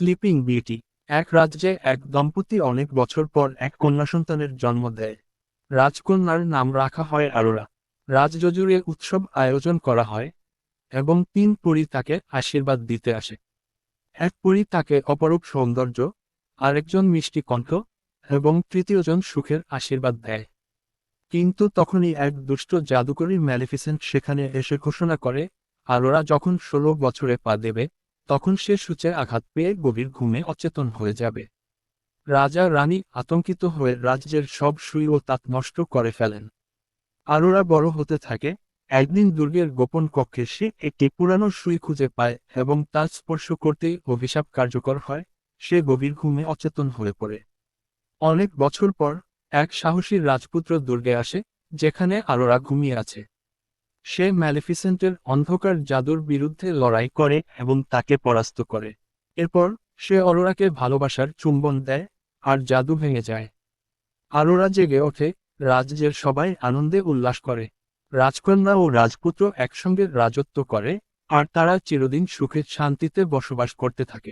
Sleeping beauty. এক রাজ্যে এক দম্পতি অনেক বছর পর এক কন্যা সন্তানের জন্ম দেয়। রাজকন্যার নাম রাখা হয় আরোরা। রাজজুড়ে উৎসব আয়োজন করা হয় এবং 3 পরী তাকে আশীর্বাদ দিতে আসে। এক পরী তাকে অপরূপ সৌন্দর্য, আরেকজন মিষ্টি কণ্ঠ এবং তৃতীয়জন সুখের আশীর্বাদ দেয়। কিন্তু তখনই এক দুষ্ট জাদুকরী ম্যালেফিসেন্ট সেখানে এসে ঘোষণা করে, আরোরা যখন 16 বছরে পা দেবে তখন সে সূচে আঘাত পেয়ে গভীর ঘুমে অচেতন হয়ে যাবে। রাজা রানী আতঙ্কিত হয়ে রাজ্যের সব সুই ও তাঁত নষ্ট করে ফেলেন। আরোরা বড় হতে থাকে। একদিন দুর্গের গোপন কক্ষে সে একটি পুরানো সুই খুঁজে পায় এবং তার স্পর্শ করতেই অভিশাপ কার্যকর হয়। সে গভীর ঘুমে অচেতন হয়ে পড়ে। অনেক বছর পর এক সাহসী রাজপুত্র দুর্গে আসে, যেখানে আরোরা ঘুমিয়ে আছে। সে ম্যালেফিসেন্টের অন্ধকার জাদুর বিরুদ্ধে লড়াই করে এবং তাকে পরাস্ত করে। এরপর সে অরোরাকে ভালোবাসার চুম্বন দেয়, আর জাদু ভেঙে যায়। আরোরা জেগে ওঠে। রাজ্যের সবাই আনন্দে উল্লাস করে। রাজকন্যা ও রাজপুত্র একসঙ্গে রাজত্ব করে, আর তারা চিরদিন সুখে শান্তিতে বসবাস করতে থাকে।